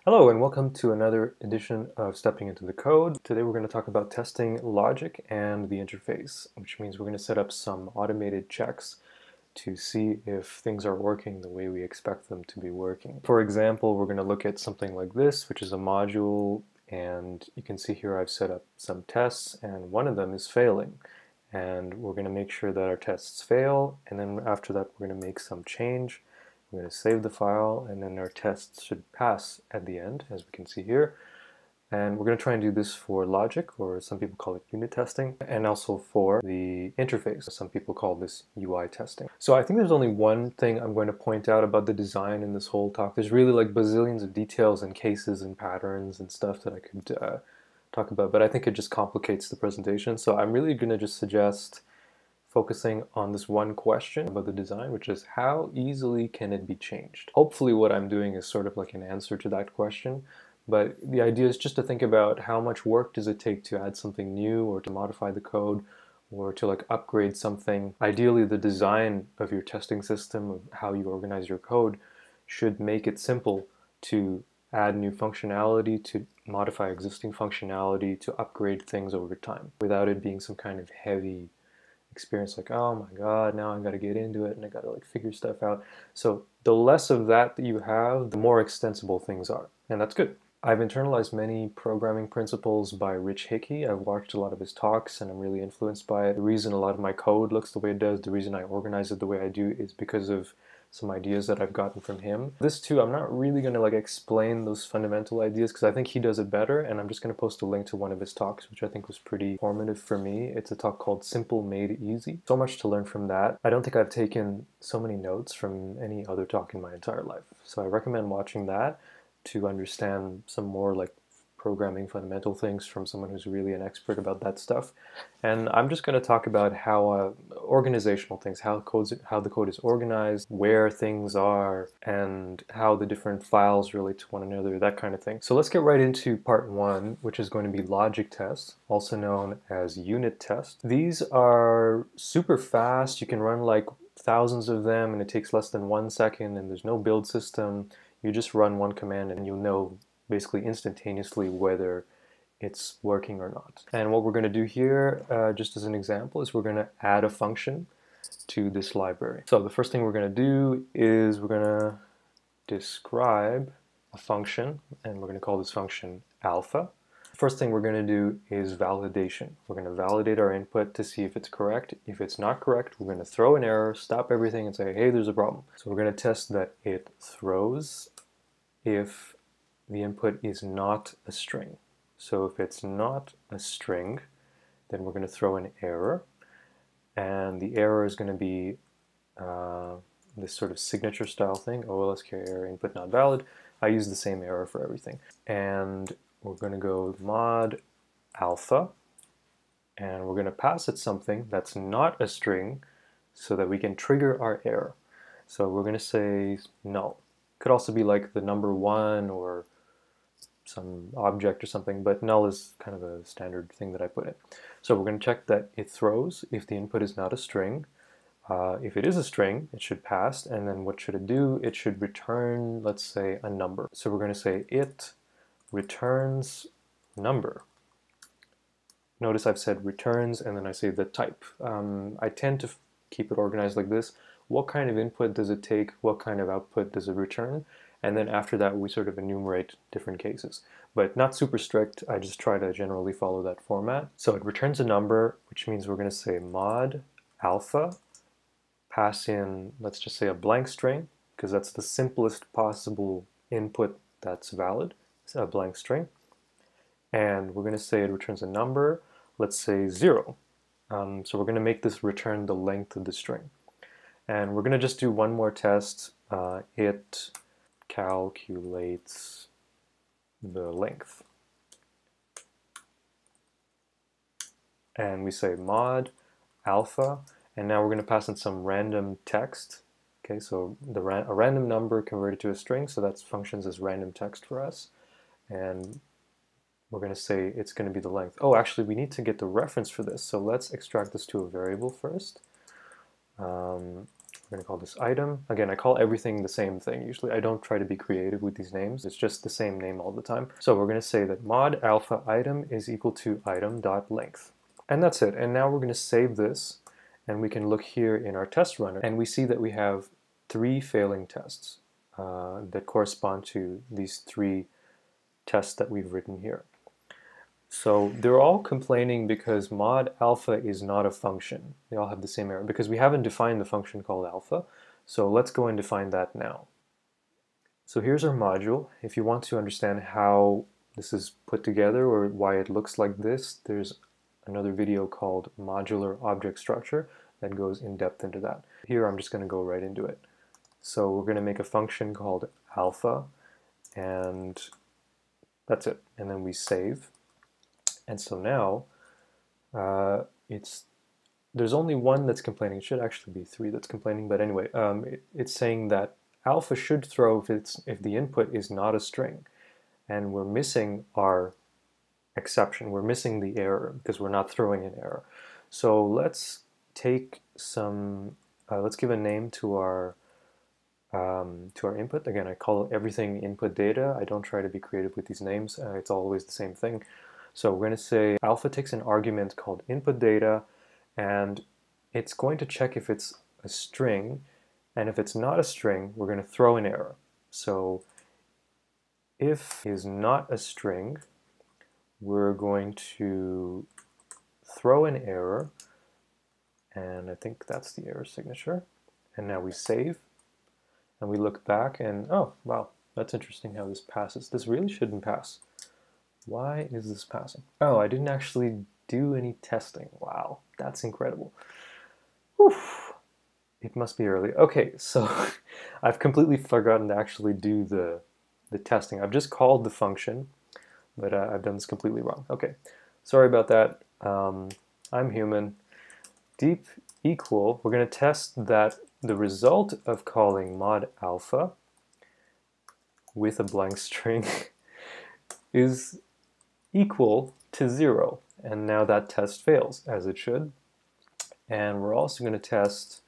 Hello and welcome to another edition of Stepping into the Code. Today we're going to talk about testing logic and the interface, which means we're going to set up some automated checks to see if things are working the way we expect them to be working. For example, we're going to look at something like this, which is a module, and you can see here I've set up some tests and one of them is failing. And we're going to make sure that our tests fail, and then after that we're going to make some change. We're going to save the file, and then our tests should pass at the end, as we can see here. And we're going to try and do this for logic, or some people call it unit testing, and also for the interface. Some people call this UI testing. So I think there's only one thing I'm going to point out about the design in this whole talk. There's really like bazillions of details and cases and patterns and stuff that I could talk about, but I think it just complicates the presentation. So I'm really going to just suggest focusing on this one question about the design, which is how easily can it be changed? Hopefully what I'm doing is sort of like an answer to that question, but the idea is just to think about how much work does it take to add something new or to modify the code or to like upgrade something. Ideally, the design of your testing system, of how you organize your code, should make it simple to add new functionality, to modify existing functionality, to upgrade things over time without it being some kind of heavy experience like, oh my god, now I got to get into it and I got to like figure stuff out. So the less of that you have, the more extensible things are, and that's good. I've internalized many programming principles by Rich Hickey. I've watched a lot of his talks and I'm really influenced by it. The reason a lot of my code looks the way it does, the reason I organize it the way I do is because of some ideas that I've gotten from him. This too, I'm not really going to like explain those fundamental ideas because I think he does it better, and I'm just going to post a link to one of his talks, which I think was pretty formative for me. It's a talk called Simple Made Easy. So much to learn from that. I don't think I've taken so many notes from any other talk in my entire life. So I recommend watching that to understand some more like programming fundamental things from someone who's really an expert about that stuff. And I'm just going to talk about how organizational things, how the code is organized, where things are, and how the different files relate to one another, that kind of thing. So let's get right into part one, which is going to be logic tests, also known as unit tests. These are super fast. You can run like thousands of them and it takes less than 1 second, and there's no build system. You just run one command and you'll know basically instantaneously whether it's working or not. And what we're going to do here, just as an example, is we're going to add a function to this library. So the first thing we're going to do is we're going to describe a function, and we're going to call this function alpha. First thing we're going to do is validation. We're going to validate our input to see if it's correct. If it's not correct, we're going to throw an error, stop everything, and say, hey, there's a problem. So we're going to test that it throws if the input is not a string. So if it's not a string, then we're going to throw an error, and the error is going to be this sort of signature style thing, OLSK error, input not valid. I use the same error for everything. And we're going to go mod alpha, and we're going to pass it something that's not a string so that we can trigger our error. So we're going to say null. Could also be like the number 1 or some object or something, but null is kind of a standard thing that I put in. So we're going to check that it throws if the input is not a string. If it is a string, it should pass, and then what should it do? It should return, let's say, a number. So we're going to say it returns number. Notice I've said returns, and then I say the type. I tend to keep it organized like this. What kind of input does it take? What kind of output does it return? And then after that, we sort of enumerate different cases. But not super strict, I just try to generally follow that format. So it returns a number, which means we're going to say mod alpha, pass in, let's just say a blank string, because that's the simplest possible input that's valid, so a blank string. And we're going to say it returns a number, let's say 0. So we're going to make this return the length of the string. And we're going to just do one more test. It calculates the length. And we say mod alpha, and now we're going to pass in some random text. Okay, so a random number converted to a string, so that functions as random text for us. And we're going to say it's going to be the length. Oh, actually, we need to get the reference for this, so let's extract this to a variable first. We're going to call this item. Again, I call everything the same thing. Usually I don't try to be creative with these names. It's just the same name all the time. So we're going to say that mod alpha item is equal to item.length. And that's it. And now we're going to save this, and we can look here in our test runner, and we see that we have 3 failing tests that correspond to these 3 tests that we've written here. So they're all complaining because mod alpha is not a function. They all have the same error because we haven't defined the function called alpha. So let's go and define that now. So here's our module. If you want to understand how this is put together or why it looks like this, there's another video called Modular Object Structure that goes in depth into that. Here I'm just going to go right into it. So we're going to make a function called alpha, and that's it. And then we save. And so now there's only one that's complaining. It should actually be 3 that's complaining, but anyway, it's saying that alpha should throw if the input is not a string, and we're missing our exception. We're missing the error because we're not throwing an error. So let's take some. Let's give a name to our input. Again, I call everything input data. I don't try to be creative with these names. It's always the same thing. So we're going to say alpha takes an argument called input data, and it's going to check if it's a string, and if it's not a string, we're going to throw an error. So if is not a string, we're going to throw an error, and I think that's the error signature. And now we save, and we look back, and oh, wow, that's interesting how this passes. This really shouldn't pass. Why is this passing? Oh, I didn't actually do any testing. Wow, that's incredible. Whew. It must be early. Okay, so I've completely forgotten to actually do the testing. I've just called the function, but I've done this completely wrong. Okay, sorry about that. I'm human. Deep equal, we're going to test that the result of calling mod alpha with a blank string is equal to 0, and now that test fails, as it should. And we're also going to test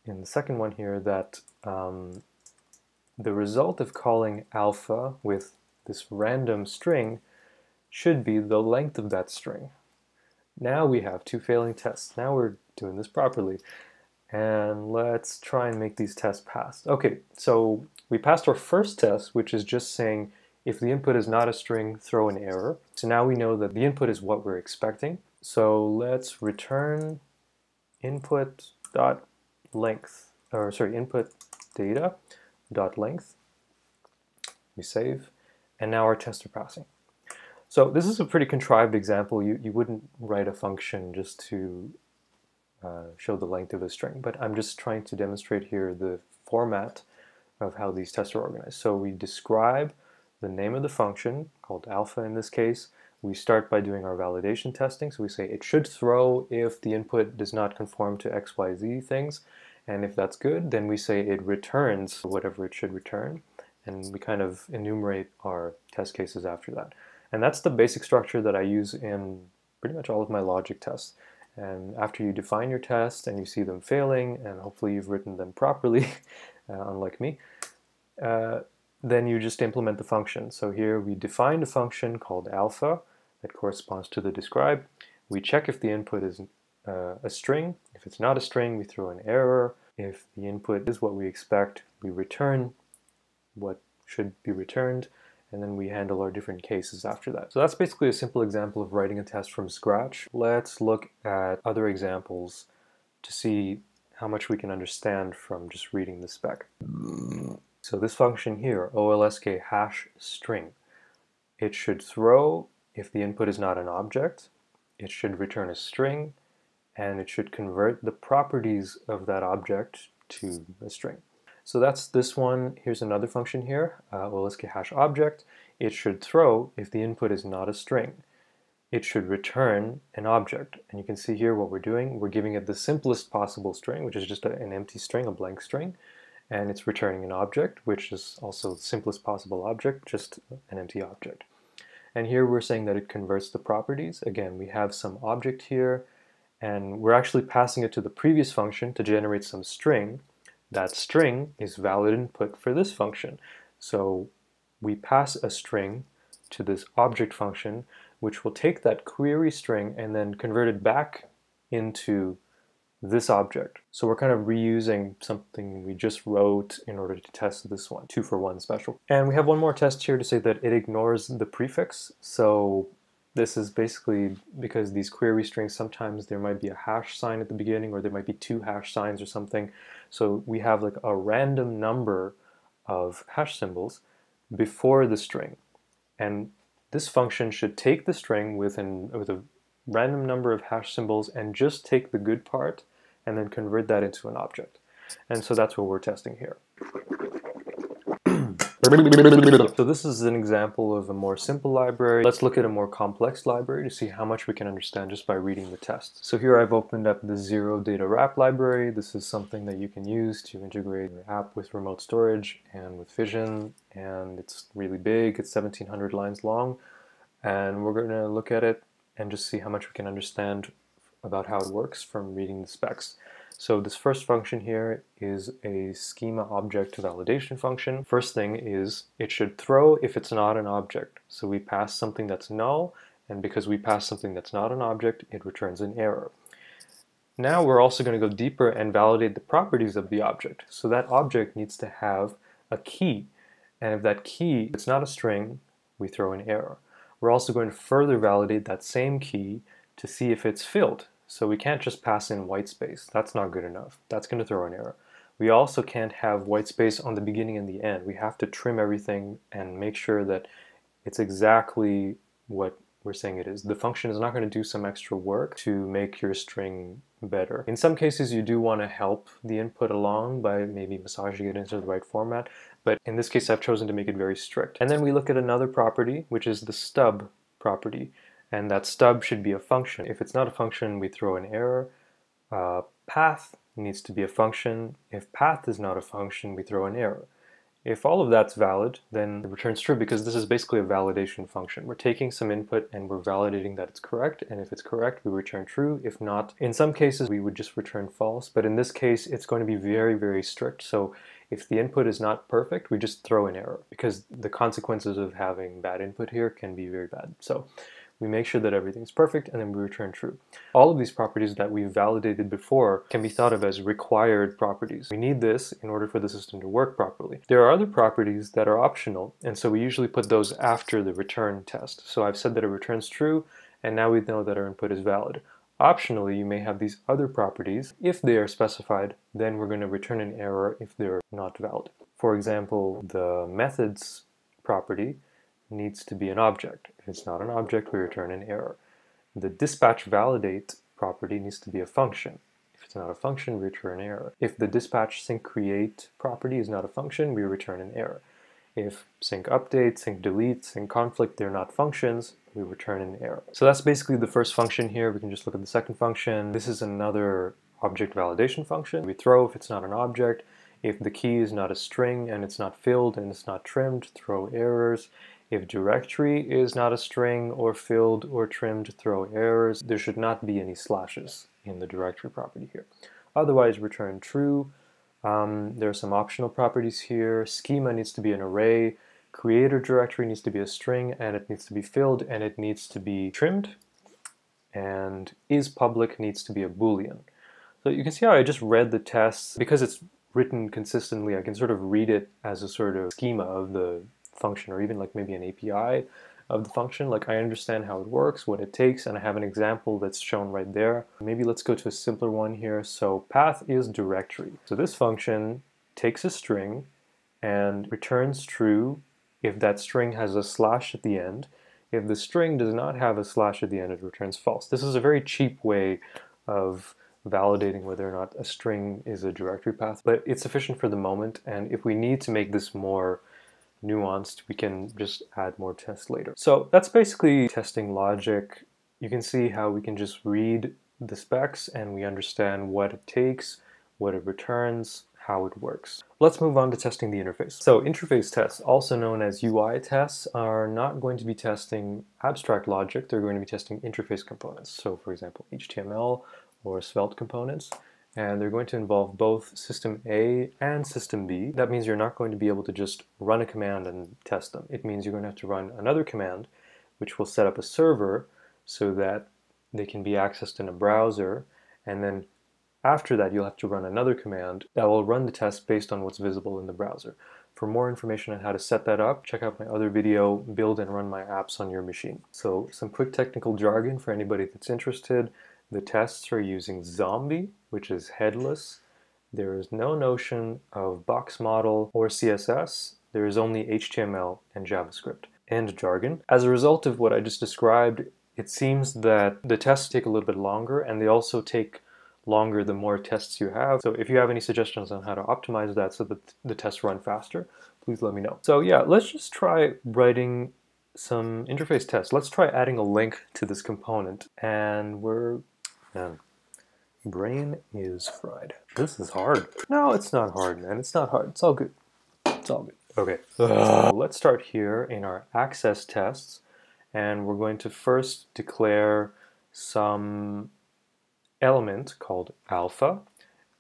in the second one here that the result of calling alpha with this random string should be the length of that string. Now we have 2 failing tests. Now we're doing this properly. And let's try and make these tests pass. Okay, so we passed our first test, which is just saying if the input is not a string, throw an error. So now we know that the input is what we're expecting. So let's return input data dot length. We save, and now our tests are passing. So this is a pretty contrived example. You wouldn't write a function just to show the length of a string, but I'm just trying to demonstrate here the format of how these tests are organized. So we describe the name of the function, called alpha in this case. We start by doing our validation testing. So we say it should throw if the input does not conform to x, y, z things. And if that's good, then we say it returns whatever it should return. And we kind of enumerate our test cases after that. And that's the basic structure that I use in pretty much all of my logic tests. And after you define your tests and you see them failing, and hopefully you've written them properly, unlike me, then you just implement the function. So here we define a function called alpha that corresponds to the describe. We check if the input is a string. If it's not a string, we throw an error. If the input is what we expect, we return what should be returned, and then we handle our different cases after that. So that's basically a simple example of writing a test from scratch. Let's look at other examples to see how much we can understand from just reading the spec. So this function here, olsk hash string, it should throw if the input is not an object, it should return a string, and it should convert the properties of that object to a string. So that's this one. Here's another function here, olsk hash object. It should throw if the input is not a string. It should return an object. And you can see here what we're doing. We're giving it the simplest possible string, which is just an empty string, a blank string. And it's returning an object, which is also the simplest possible object, just an empty object. And here we're saying that it converts the properties. Again, we have some object here, and we're actually passing it to the previous function to generate some string. That string is valid input for this function. So we pass a string to this object function, which will take that query string and then convert it back into this object. So we're kind of reusing something we just wrote in order to test this one, 2-for-1 special. And we have one more test here to say that it ignores the prefix. So this is basically because these query strings, sometimes there might be a hash sign at the beginning, or there might be 2 hash signs or something. So we have like a random number of hash symbols before the string. And this function should take the string with a random number of hash symbols and just take the good part and then convert that into an object. And so that's what we're testing here. So this is an example of a more simple library. Let's look at a more complex library to see how much we can understand just by reading the test. So here I've opened up the Zero Data Wrap library. This is something that you can use to integrate your app with remote storage and with Fission, and it's really big. It's 1700 lines long, and we're going to look at it and just see how much we can understand about how it works from reading the specs. So this first function here is a schema object validation function. First thing is it should throw if it's not an object. So we pass something that's null, and because we pass something that's not an object, it returns an error. Now we're also going to go deeper and validate the properties of the object. So that object needs to have a key, and if that key is not a string, we throw an error. We're also going to further validate that same key to see if it's filled. So we can't just pass in white space. That's not good enough. That's going to throw an error. We also can't have white space on the beginning and the end. We have to trim everything and make sure that it's exactly what we're saying it is. The function is not going to do some extra work to make your string better. In some cases, you do want to help the input along by maybe massaging it into the right format, but in this case, I've chosen to make it very strict. And then we look at another property, which is the stub property. And that stub should be a function. If it's not a function, we throw an error. Path needs to be a function. If path is not a function, we throw an error. If all of that's valid, then it returns true, because this is basically a validation function. We're taking some input and we're validating that it's correct, and if it's correct, we return true. If not, in some cases, we would just return false, but in this case, it's going to be very, very strict. So if the input is not perfect, we just throw an error, because the consequences of having bad input here can be very bad. So we make sure that everything's perfect, and then we return true. All of these properties that we've validated before can be thought of as required properties. We need this in order for the system to work properly. There are other properties that are optional, and so we usually put those after the return test. So I've said that it returns true, and now we know that our input is valid. Optionally, you may have these other properties. If they are specified, then we're going to return an error if they're not valid. For example, the methods property needs to be an object. If it's not an object, we return an error. The dispatch validate property needs to be a function. If it's not a function, we return an error. If the dispatch sync create property is not a function, we return an error. If sync update, sync delete, sync conflict, they're not functions, we return an error. So that's basically the first function here. We can just look at the second function. This is another object validation function. We throw if it's not an object. If the key is not a string and it's not filled and it's not trimmed, throw errors. If directory is not a string or filled or trimmed, throw errors. There should not be any slashes in the directory property here. Otherwise, return true. There are some optional properties here. Schema needs to be an array. Creator directory needs to be a string, and it needs to be filled, and it needs to be trimmed. And is public needs to be a Boolean. So you can see how I just read the tests. Because it's written consistently, I can sort of read it as a sort of schema of the function, or even like maybe an API of the function. Like I understand how it works, what it takes, and I have an example that's shown right there. Maybe let's go to a simpler one here. So path is directory. So this function takes a string and returns true if that string has a slash at the end. If the string does not have a slash at the end, it returns false. This is a very cheap way of validating whether or not a string is a directory path, but it's sufficient for the moment, and if we need to make this more nuanced, we can just add more tests later. So that's basically testing logic. You can see how we can just read the specs and we understand what it takes, what it returns, how it works. Let's move on to testing the interface. So interface tests, also known as UI tests, are not going to be testing abstract logic, they're going to be testing interface components. So for example, HTML or Svelte components, and they're going to involve both system A and system B. That means you're not going to be able to just run a command and test them. It means you're going to have to run another command, which will set up a server so that they can be accessed in a browser, and then after that you'll have to run another command that will run the test based on what's visible in the browser. For more information on how to set that up, check out my other video, Build and Run My Apps on Your Machine. So some quick technical jargon for anybody that's interested. The tests are using Zombie, which is headless. There is no notion of box model or CSS. There is only HTML and JavaScript. And jargon. As a result of what I just described, it seems that the tests take a little bit longer, and they also take longer the more tests you have. So if you have any suggestions on how to optimize that so that the tests run faster, please let me know. So yeah, let's just try writing some interface tests. Let's try adding a link to this component, and man, brain is fried. This is hard. No, it's not hard, man. It's not hard. It's all good. It's all good. Okay, let's start here in our access tests, and we're going to first declare some element called alpha,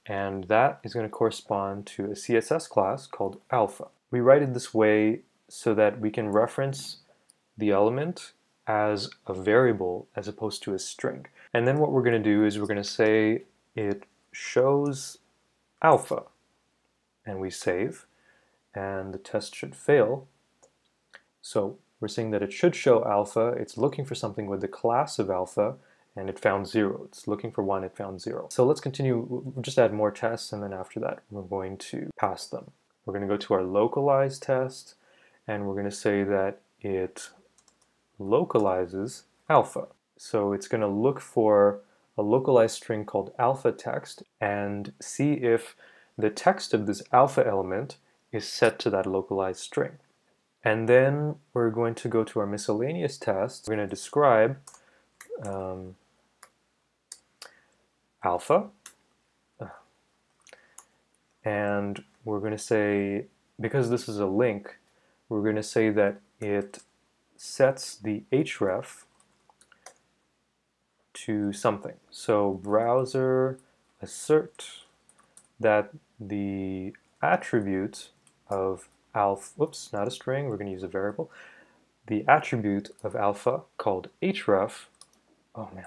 and that is going to correspond to a CSS class called alpha. We write it this way so that we can reference the element as a variable as opposed to a string. And then what we're going to do is we're going to say it shows alpha, and we save, and the test should fail. So we're saying that it should show alpha. It's looking for something with the class of alpha, and it found 0. It's looking for 1, it found 0. So let's continue, we'll just add more tests, and then after that we're going to pass them. We're going to go to our localize test, and we're going to say that it localizes alpha. So it's going to look for a localized string called alpha text and see if the text of this alpha element is set to that localized string. And then we're going to go to our miscellaneous test. We're going to describe alpha, and we're going to say, because this is a link, we're going to say that it sets the href to something. So browser assert that the attribute of alpha, whoops, not a string, we're going to use a variable. The attribute of alpha called href, oh man,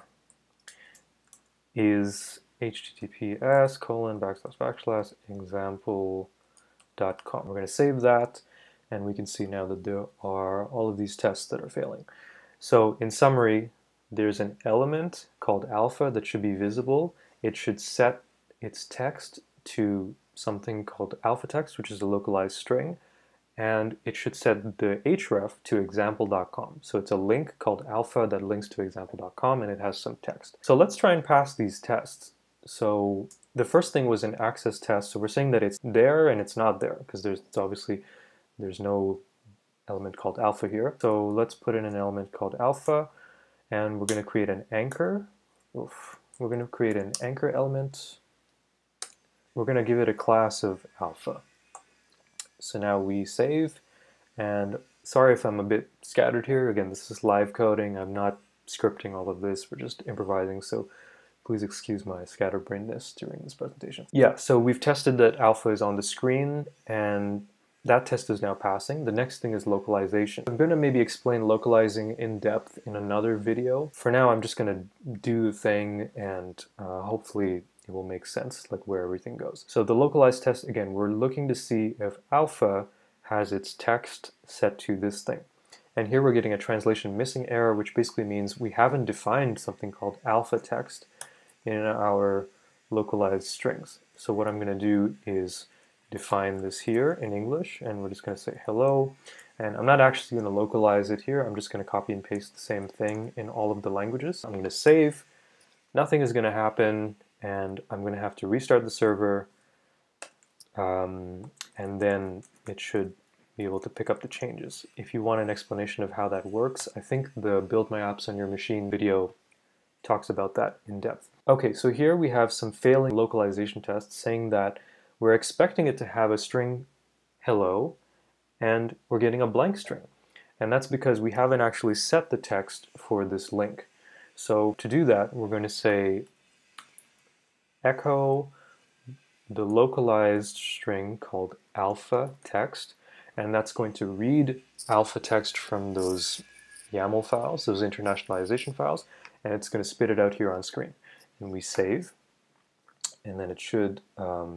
is https://example.com. We're going to save that, and we can see now that there are all of these tests that are failing. So in summary, there's an element called alpha that should be visible. It should set its text to something called alpha text, which is a localized string, and it should set the href to example.com. So it's a link called alpha that links to example.com, and it has some text. So let's try and pass these tests. So the first thing was an access test. So we're saying that it's there and it's not there, because there's no element called alpha here. So let's put in an element called alpha, and we're going to create an anchor. We're going to create an anchor element. We're going to give it a class of alpha. So now we save, and sorry if I'm a bit scattered here. Again, this is live coding. I'm not scripting all of this. We're just improvising, so please excuse my scatterbrainedness during this presentation. Yeah, so we've tested that alpha is on the screen, and that test is now passing. The next thing is localization. I'm going to maybe explain localizing in depth in another video. For now, I'm just going to do the thing, and hopefully it will make sense, like where everything goes. So the localized test, again, we're looking to see if alpha has its text set to this thing. And here we're getting a translation missing error, which basically means we haven't defined something called alpha text in our localized strings. So what I'm going to do is define this here in English, and we're just going to say hello. And I'm not actually going to localize it here. I'm just going to copy and paste the same thing in all of the languages. I'm going to save. Nothing is going to happen, and I'm going to have to restart the server, and then it should be able to pick up the changes. If you want an explanation of how that works, I think the Build My Apps on Your Machine video talks about that in depth. Okay, so here we have some failing localization tests saying that we're expecting it to have a string hello, and we're getting a blank string. And that's because we haven't actually set the text for this link. So to do that, we're going to say echo the localized string called alpha text, and that's going to read alpha text from those YAML files, those internationalization files, and it's going to spit it out here on screen. And we save, and then it should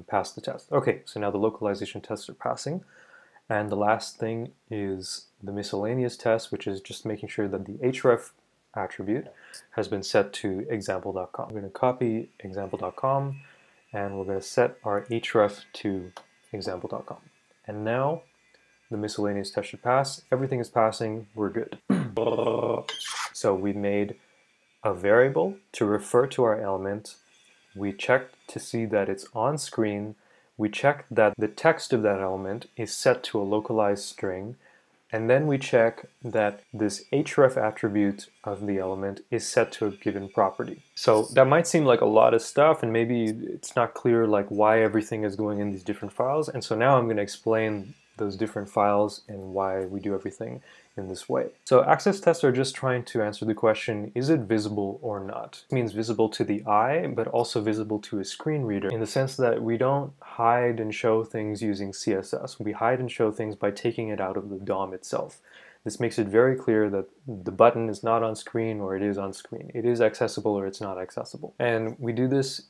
pass the test. Okay, so now the localization tests are passing. And the last thing is the miscellaneous test, which is just making sure that the href attribute has been set to example.com. We're going to copy example.com, and we're going to set our href to example.com. And now the miscellaneous test should pass. Everything is passing. We're good. So we made a variable to refer to our element. We checked to see that it's on screen. We checked that the text of that element is set to a localized string. And then we check that this href attribute of the element is set to a given property. So that might seem like a lot of stuff, and maybe it's not clear like why everything is going in these different files. And so now I'm going to explain those different files and why we do everything in this way. So access tests are just trying to answer the question, is it visible or not? It means visible to the eye, but also visible to a screen reader, in the sense that we don't hide and show things using CSS. We hide and show things by taking it out of the DOM itself. This makes it very clear that the button is not on screen or it is on screen. It is accessible or it's not accessible. And we do this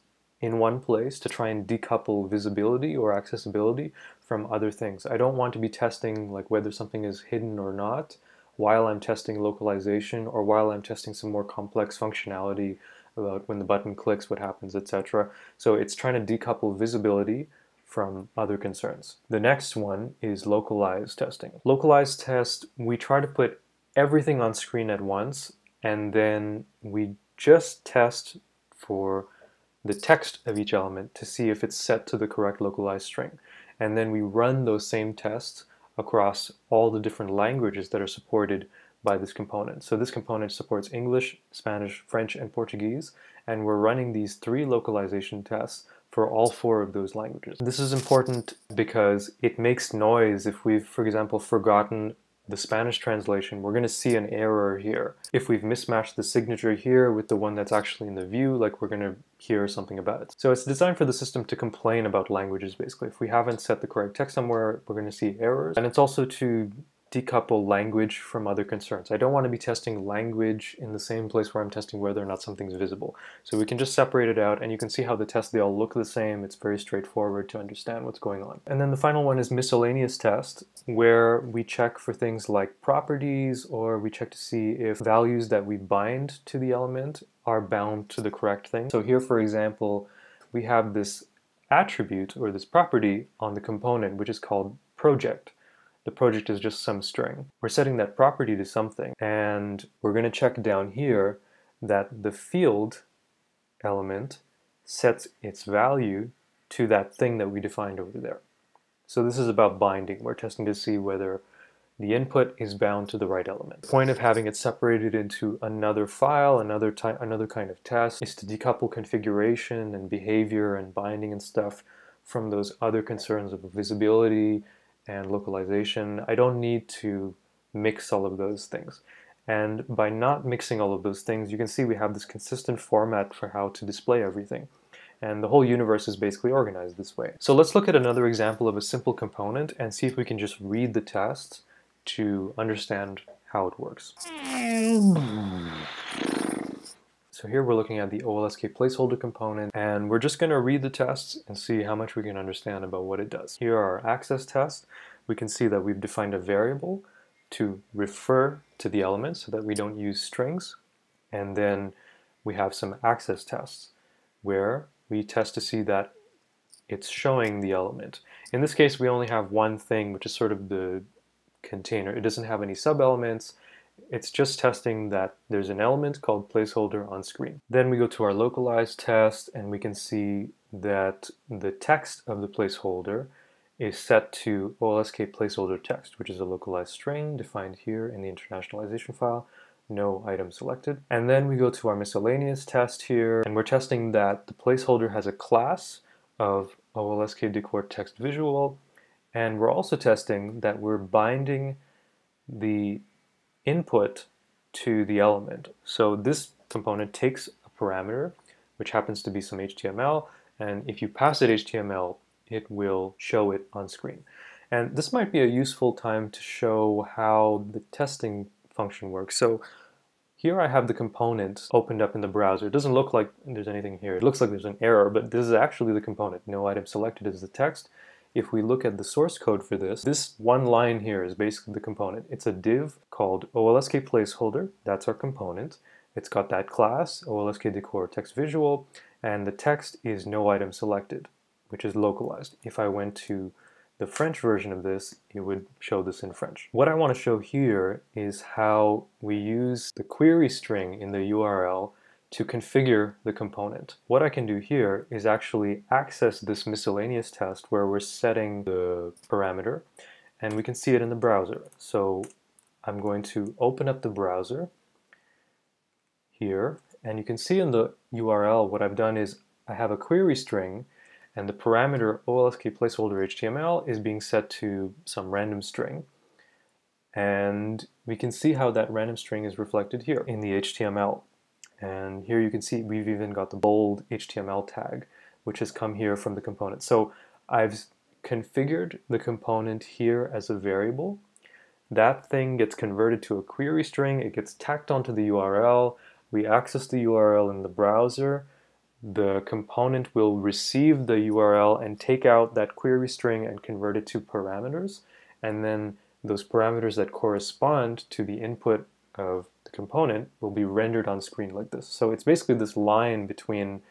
in one place to try and decouple visibility or accessibility from other things. I don't want to be testing like whether something is hidden or not while I'm testing localization or while I'm testing some more complex functionality about when the button clicks, what happens, etc. So it's trying to decouple visibility from other concerns. The next one is localize testing. Localize test, we try to put everything on screen at once, and then we just test for the text of each element to see if it's set to the correct localized string. And then we run those same tests across all the different languages that are supported by this component. So this component supports English, Spanish, French, and Portuguese, and we're running these 3 localization tests for all 4 of those languages. This is important because it makes noise if we've, for example, forgotten the Spanish translation. We're going to see an error here. If we've mismatched the signature here with the one that's actually in the view, like we're going to hear something about it. So it's designed for the system to complain about languages, basically. If we haven't set the correct text somewhere, we're going to see errors. And it's also to decouple language from other concerns. I don't want to be testing language in the same place where I'm testing whether or not something's visible. So we can just separate it out, and you can see how the tests, they all look the same. It's very straightforward to understand what's going on. And then the final one is miscellaneous test, where we check for things like properties, or we check to see if values that we bind to the element are bound to the correct thing. So here, for example, we have this attribute or this property on the component, which is called project. The project is just some string. We're setting that property to something, and we're going to check down here that the field element sets its value to that thing that we defined over there. So this is about binding. We're testing to see whether the input is bound to the right element. The point of having it separated into another file, another kind of test, is to decouple configuration and behavior and binding and stuff from those other concerns of visibility and localization. I don't need to mix all of those things. And by not mixing all of those things, you can see we have this consistent format for how to display everything. And the whole universe is basically organized this way. So let's look at another example of a simple component and see if we can just read the tests to understand how it works. So here we're looking at the OLSK placeholder component, and we're just going to read the tests and see how much we can understand about what it does. Here are our access tests. We can see that we've defined a variable to refer to the element so that we don't use strings. And then we have some access tests where we test to see that it's showing the element. In this case, we only have one thing, which is sort of the container. It doesn't have any sub-elements. It's just testing that there's an element called placeholder on screen. Then we go to our localize test, and we can see that the text of the placeholder is set to OLSK placeholder text, which is a localized string defined here in the internationalization file, no item selected. And then we go to our miscellaneous test here, and we're testing that the placeholder has a class of OLSK decor text visual, and we're also testing that we're binding the input to the element. So this component takes a parameter, which happens to be some HTML, And if you pass it HTML, it will show it on screen. And this might be a useful time to show how the testing function works. So here I have the component opened up in the browser. It doesn't look like there's anything here. It looks like there's an error, but this is actually the component. No item selected is the text. If we look at the source code for this one line here is basically the component. It's a div called OLSK placeholder. That's our component. It's got that class, OLSK decor text visual, and the text is no item selected, which is localized. If I went to the French version of this, it would show this in French. What I want to show here is how we use the query string in the URL to configure the component. What I can do here is actually access this miscellaneous test where we're setting the parameter, and we can see it in the browser. So I'm going to open up the browser here, and you can see in the URL what I've done is I have a query string, and the parameter OLSK placeholder HTML is being set to some random string. And we can see how that random string is reflected here in the HTML. And here you can see we've even got the bold HTML tag, which has come here from the component. So I've configured the component here as a variable. That thing gets converted to a query string. It gets tacked onto the URL. We access the URL in the browser. The component will receive the URL and take out that query string and convert it to parameters. And then those parameters that correspond to the input of the component will be rendered on screen like this. So it's basically this line between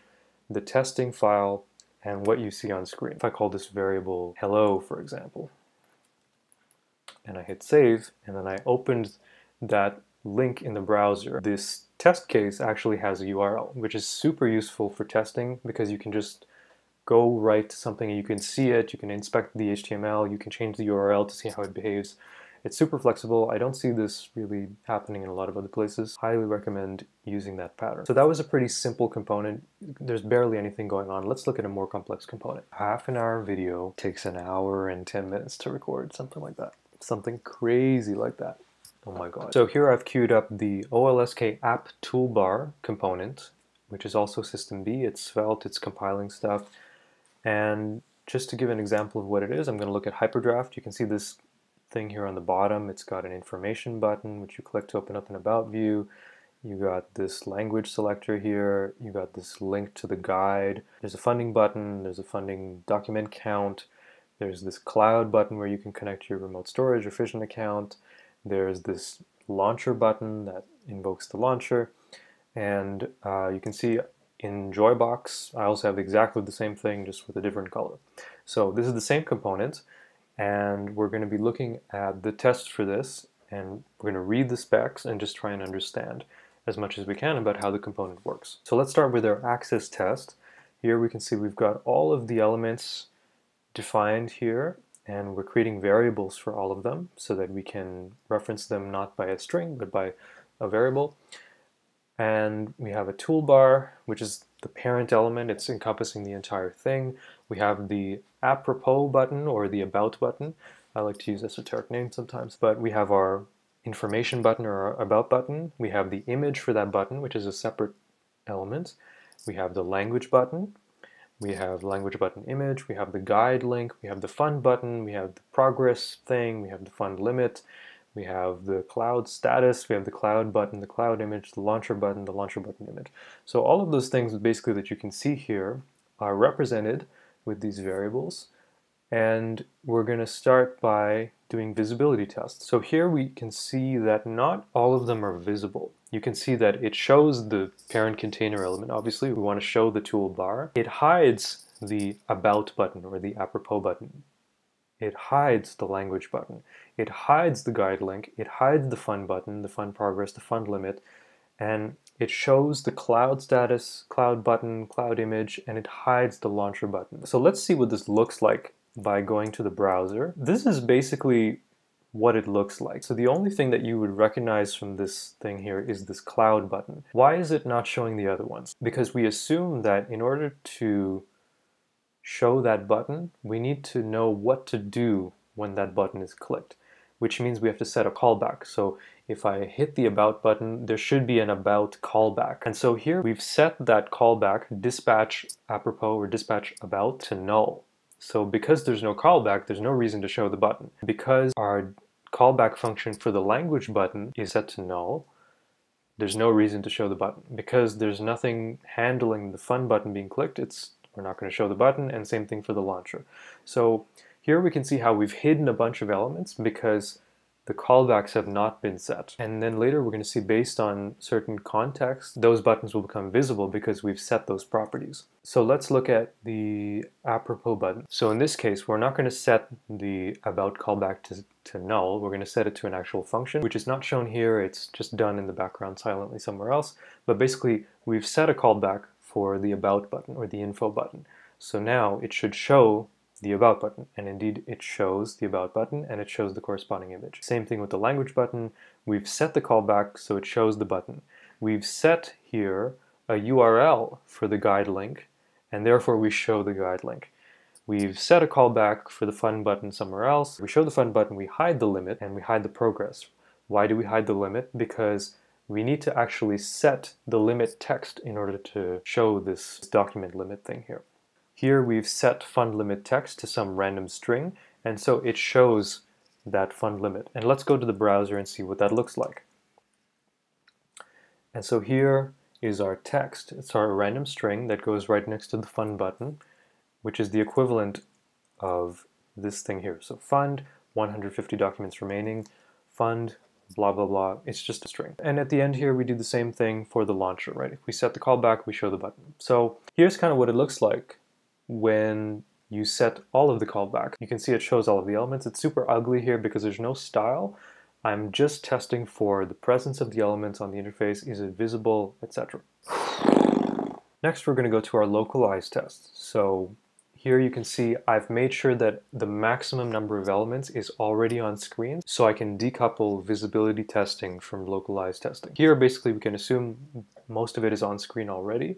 the testing file and what you see on screen. If I call this variable hello, for example, and I hit save, and then I opened that link in the browser, this test case actually has a URL, which is super useful for testing because you can just go right to something and you can see it, you can inspect the HTML, you can change the URL to see how it behaves. It's super flexible. I don't see this really happening in a lot of other places. Highly recommend using that pattern. So that was a pretty simple component. There's barely anything going on. Let's look at a more complex component. Half an hour video takes an hour and 10 minutes to record, something like that. Something crazy like that. Oh my god. So here I've queued up the OLSK app toolbar component, which is also system B. It's Svelte, it's compiling stuff. And just to give an example of what it is, I'm going to look at Hyperdraft. You can see this thing here on the bottom. It's got an information button, which you click to open up an about view. You got this language selector here. You got this link to the guide. There's a funding button. There's a funding document count. There's this cloud button where you can connect your remote storage or Fission account. There's this launcher button that invokes the launcher. And you can see in Joybox, I also have exactly the same thing, just with a different color. So this is the same component, and we're going to be looking at the test for this, and we're going to read the specs and just try and understand as much as we can about how the component works. So let's start with our access test. Here we can see we've got all of the elements defined here, and we're creating variables for all of them so that we can reference them not by a string but by a variable. And we have a toolbar, which is the parent element. It's encompassing the entire thing. We have the apropos button or the about button. I like to use esoteric names sometimes, but we have our information button or our about button. We have the image for that button, which is a separate element. We have the language button. We have language button image, we have the guide link, we have the fund button, we have the progress thing, we have the fund limit, we have the cloud status, we have the cloud button, the cloud image, the launcher button image. So all of those things basically that you can see here are represented with these variables, and we're going to start by doing visibility tests. So here we can see that not all of them are visible. You can see that it shows the parent container element. Obviously, we want to show the toolbar. It hides the about button or the apropos button. It hides the language button. It hides the guide link. It hides the fund button, the fund progress, the fund limit, and it shows the cloud status, cloud button, cloud image, and it hides the launcher button. So let's see what this looks like by going to the browser. This is basically what it looks like. So the only thing that you would recognize from this thing here is this cloud button. Why is it not showing the other ones? Because we assume that in order to show that button, we need to know what to do when that button is clicked, which means we have to set a callback. So if I hit the about button, there should be an about callback. And so here we've set that callback, dispatch apropos or dispatch about, to null. So because there's no callback, there's no reason to show the button. Because our callback function for the language button is set to null, there's no reason to show the button. Because there's nothing handling the fun button being clicked, we're not going to show the button, and same thing for the launcher. So here we can see how we've hidden a bunch of elements because the callbacks have not been set. And then later we're going to see, based on certain context, those buttons will become visible because we've set those properties. So let's look at the apropos button. So in this case, we're not going to set the about callback to null. We're going to set it to an actual function, which is not shown here. It's just done in the background silently somewhere else. But basically, we've set a callback for the about button or the info button. So now it should show the about button, and indeed it shows the about button and it shows the corresponding image. Same thing with the language button. We've set the callback so it shows the button. We've set here a URL for the guide link, and therefore we show the guide link. We've set a callback for the fun button somewhere else. We show the fun button, we hide the limit, and we hide the progress. Why do we hide the limit? Because we need to actually set the limit text in order to show this document limit thing here. Here we've set fund limit text to some random string, and so it shows that fund limit. And let's go to the browser and see what that looks like. And so here is our text. It's our random string that goes right next to the fund button, which is the equivalent of this thing here. So fund, 150 documents remaining, fund, blah, blah, blah. It's just a string. And at the end here, we do the same thing for the launcher, right? If we set the callback, we show the button. So here's kind of what it looks like when you set all of the callback. You can see it shows all of the elements. It's super ugly here because there's no style. I'm just testing for the presence of the elements on the interface. Is it visible, etc. Next, we're going to go to our localize test. So here you can see I've made sure that the maximum number of elements is already on screen, so I can decouple visibility testing from localized testing. Here basically we can assume most of it is on screen already,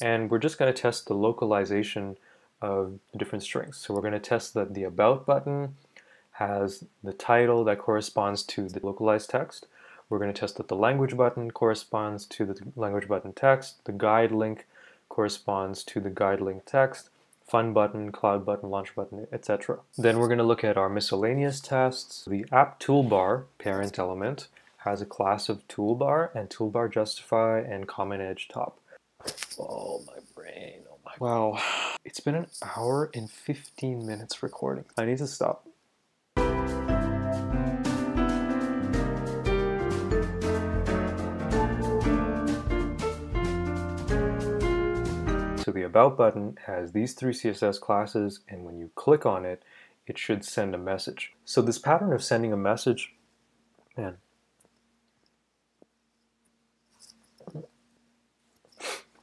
and we're just going to test the localization of the different strings. So we're going to test that the about button has the title that corresponds to the localized text. We're going to test that the language button corresponds to the language button text, the guide link corresponds to the guide link text, fun button, cloud button, launch button, etc. Then we're going to look at our miscellaneous tests. The app toolbar parent element has a class of toolbar and toolbar justify and common edge top. Oh, my brain. Oh my. Wow. It's been an hour and 15 minutes recording. I need to stop. So the About button has these three CSS classes, and when you click on it, it should send a message. So this pattern of sending a message, man.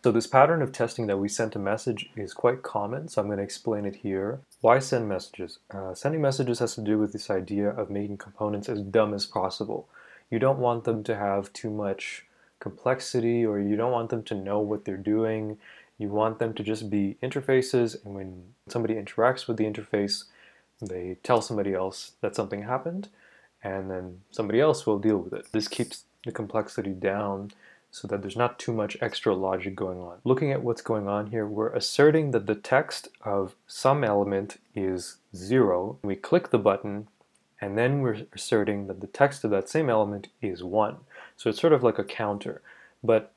So this pattern of testing that we sent a message is quite common, so I'm going to explain it here. Why send messages? Sending messages has to do with this idea of making components as dumb as possible. You don't want them to have too much complexity, or you don't want them to know what they're doing. You want them to just be interfaces, and when somebody interacts with the interface, they tell somebody else that something happened, and then somebody else will deal with it. This keeps the complexity down so that there's not too much extra logic going on. Looking at what's going on here, we're asserting that the text of some element is 0. We click the button, and then we're asserting that the text of that same element is 1. So it's sort of like a counter. But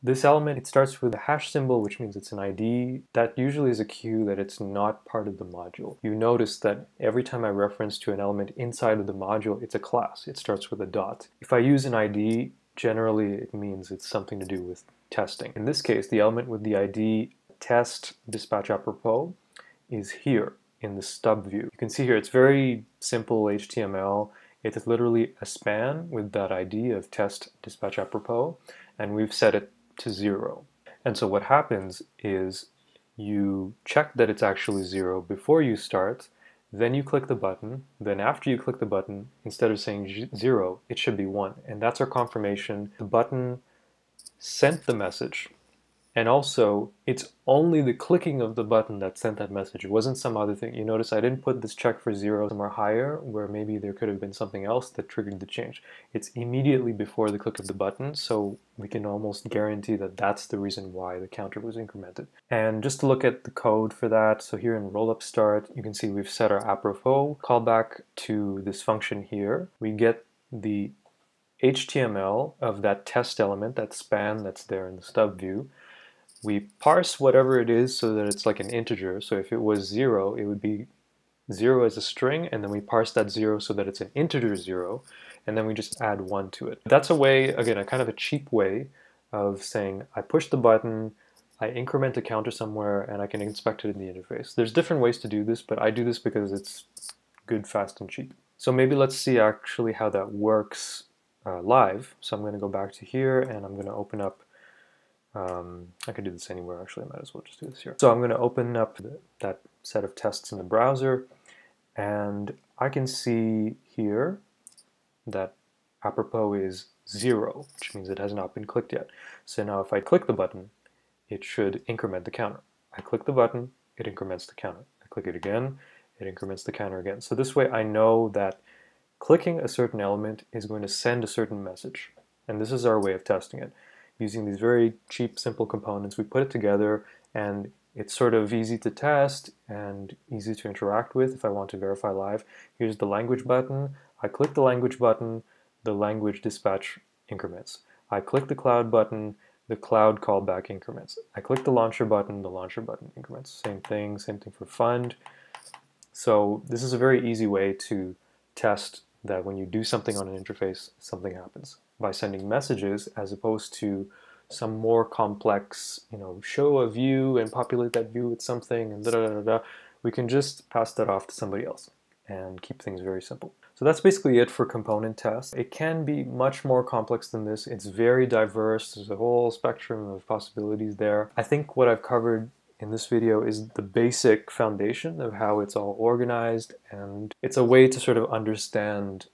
this element, it starts with a hash symbol, which means it's an ID. That usually is a cue that it's not part of the module. You notice that every time I reference to an element inside of the module, it's a class. It starts with a dot. If I use an ID, generally it means it's something to do with testing. In this case, the element with the ID test dispatch apropos is here in the stub view. You can see here it's very simple HTML. It's literally a span with that ID of test dispatch apropos, and we've set it to 0. And so what happens is you check that it's actually 0 before you start, then you click the button, then after you click the button, instead of saying 0, it should be 1. And that's our confirmation. The button sent the message, And also, it's only the clicking of the button that sent that message. It wasn't some other thing. You notice I didn't put this check for 0 somewhere higher, where maybe there could have been something else that triggered the change. It's immediately before the click of the button, so we can almost guarantee that that's the reason why the counter was incremented. And just to look at the code for that, so here in rollup start, you can see we've set our apropos callback to this function here. We get the HTML of that test element, that span that's there in the stub view. We parse whatever it is so that it's like an integer. So if it was 0, it would be 0 as a string, and then we parse that 0 so that it's an integer 0, and then we just add 1 to it. That's a way, again, a kind of a cheap way of saying I push the button, I increment a counter somewhere, and I can inspect it in the interface. There's different ways to do this, but I do this because it's good, fast, and cheap. So maybe let's see actually how that works live. So I'm going to go back to here, and I'm going to open up I could do this anywhere actually, I might as well just do this here. So I'm going to open up that set of tests in the browser, and I can see here that apropos is 0, which means it has not been clicked yet. So now if I click the button, it should increment the counter. I click the button, it increments the counter. I click it again, it increments the counter again. So this way I know that clicking a certain element is going to send a certain message. And this is our way of testing it. Using these very cheap, simple components, we put it together, and it's sort of easy to test and easy to interact with if I want to verify live. Here's the language button. I click the language button, the language dispatch increments. I click the cloud button, the cloud callback increments. I click the launcher button increments. Same thing for fund. So this is a very easy way to test that when you do something on an interface, something happens by sending messages, as opposed to some more complex, show a view and populate that view with something and da-da-da-da. We can just pass that off to somebody else and keep things very simple. So that's basically it for component tests. It can be much more complex than this. It's very diverse. There's a whole spectrum of possibilities there. I think what I've covered in this video is the basic foundation of how it's all organized, and it's a way to sort of understand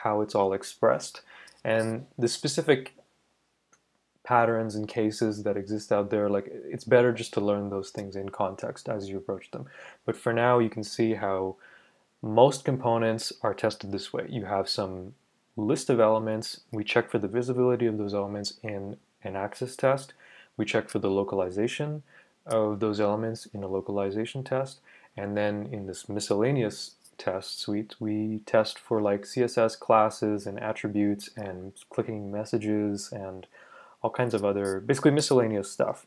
how it's all expressed. And the specific patterns and cases that exist out there, like, it's better just to learn those things in context as you approach them. But for now, you can see how most components are tested this way. You have some list of elements. We check for the visibility of those elements in an access test. We check for the localization of those elements in a localization test. And then in this miscellaneous test suite, we test for like CSS classes and attributes and clicking messages and all kinds of other, basically miscellaneous stuff.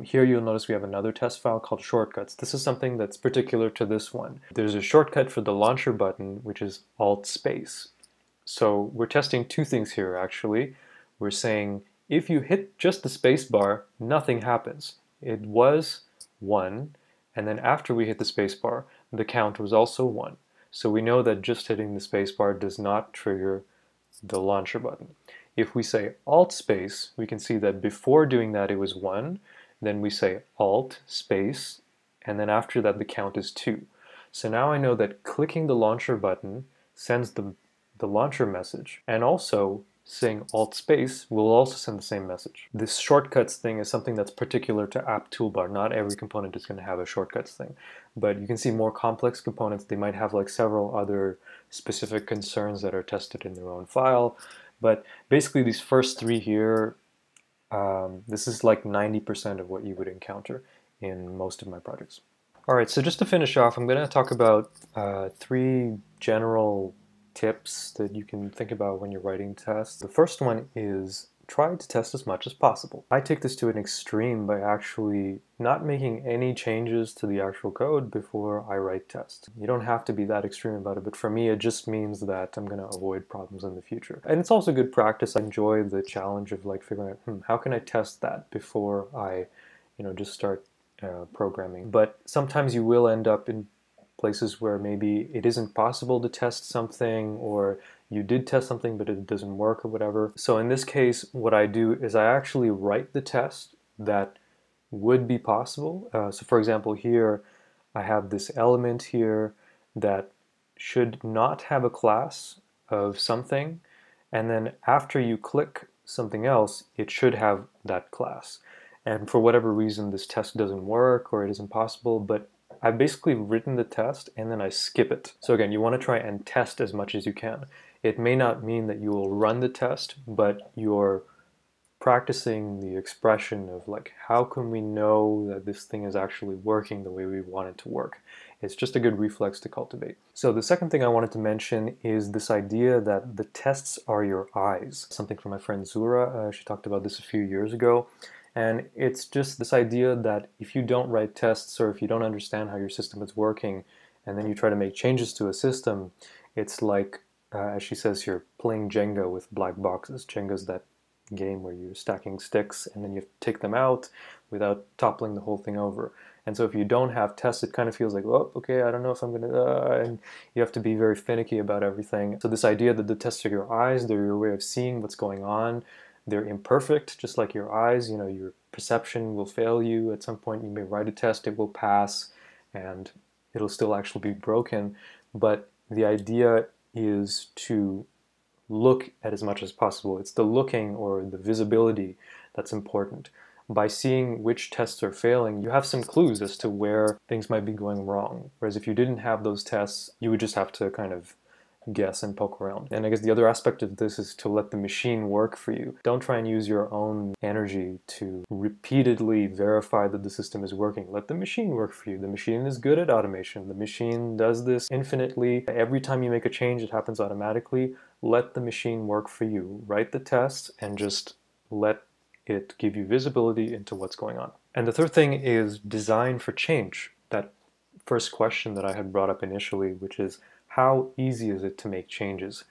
Here you'll notice we have another test file called shortcuts. This is something that's particular to this one. There's a shortcut for the launcher button, which is Alt space. So we're testing two things here actually. We're saying if you hit just the space bar, nothing happens. It was 1, and then after we hit the space bar, the count was also 1. So we know that just hitting the space bar does not trigger the launcher button. If we say Alt space, we can see that before doing that it was 1, then we say Alt space, and then after that the count is 2. So now I know that clicking the launcher button sends the launcher message, and also saying Alt space will also send the same message. This shortcuts thing is something that's particular to App Toolbar. Not every component is going to have a shortcuts thing, but you can see more complex components, they might have like several other specific concerns that are tested in their own file. But basically these first three here, this is like 90% of what you would encounter in most of my projects. Alright, so just to finish off, I'm going to talk about 3 general tips that you can think about when you're writing tests. The first one is try to test as much as possible. I take this to an extreme by actually not making any changes to the actual code before I write tests. You don't have to be that extreme about it, but for me it just means that I'm going to avoid problems in the future. And it's also good practice. I enjoy the challenge of like figuring out, how can I test that before I, just start programming. But sometimes you will end up in places where maybe it isn't possible to test something, or you did test something but it doesn't work or whatever. So in this case, what I do is I actually write the test that would be possible. So for example, here I have this element here that should not have a class of something, and then after you click something else, it should have that class. and for whatever reason this test doesn't work or it is impossible, but I've basically written the test and then I skip it. So again, you want to try and test as much as you can. It may not mean that you will run the test, but you're practicing the expression of like, how can we know that this thing is actually working the way we want it to work? It's just a good reflex to cultivate. So the second thing I wanted to mention is this idea that the tests are your eyes. Something from my friend Zura, she talked about this a few years ago. And it's just this idea that if you don't write tests or if you don't understand how your system is working and then you try to make changes to a system, it's like, as she says here, playing Jenga with black boxes. Jenga's that game where you're stacking sticks and then you have to take them out without toppling the whole thing over. And so if you don't have tests, it kind of feels like, oh, okay, I don't know if I'm gonna, and you have to be very finicky about everything. So this idea that the tests are your eyes, they're your way of seeing what's going on. They're imperfect, just like your eyes. You know, your perception will fail you. At some point, you may write a test, it will pass, and it'll still actually be broken. But the idea is to look at as much as possible. It's the looking or the visibility that's important. By seeing which tests are failing, you have some clues as to where things might be going wrong. Whereas if you didn't have those tests, you would just have to kind of guess and poke around. And I guess the other aspect of this is to let the machine work for you. Don't try and use your own energy to repeatedly verify that the system is working. Let the machine work for you. The machine is good at automation. The machine does this infinitely. Every time you make a change, it happens automatically. Let the machine work for you. Write the tests and just let it give you visibility into what's going on. And the third thing is design for change. That first question that I had brought up initially, which is, how easy is it to make changes?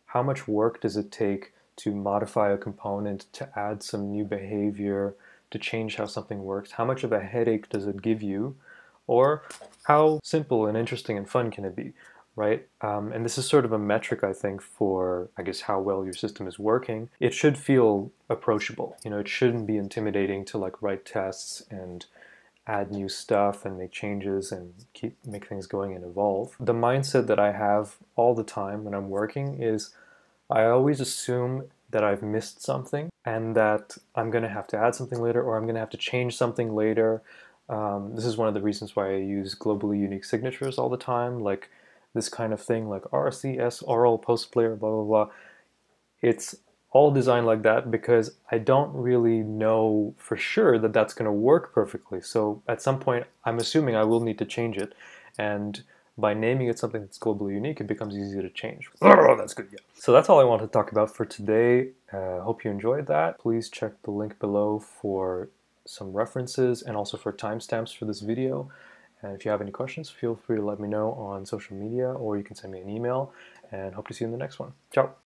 How much work does it take to modify a component, to add some new behavior, to change how something works? How much of a headache does it give you? Or how simple and interesting and fun can it be, right? And this is sort of a metric, I think, for, I guess, how well your system is working. It should feel approachable. You know, it shouldn't be intimidating to like write tests and add new stuff and make changes and make things going and evolve. The mindset that I have all the time when I'm working is I always assume that I've missed something and that I'm going to have to add something later or I'm going to have to change something later. This is one of the reasons why I use globally unique signatures all the time, like this kind of thing, like RCS, oral, post player, blah, blah, blah. It's all designed like that because I don't really know for sure that that's going to work perfectly. So at some point, I'm assuming I will need to change it. And by naming it something that's globally unique, it becomes easier to change. Oh, that's good, yeah. So that's all I want to talk about for today. Hope you enjoyed that. Please check the link below for some references and also for timestamps for this video. And if you have any questions, feel free to let me know on social media or you can send me an email, and hope to see you in the next one. Ciao.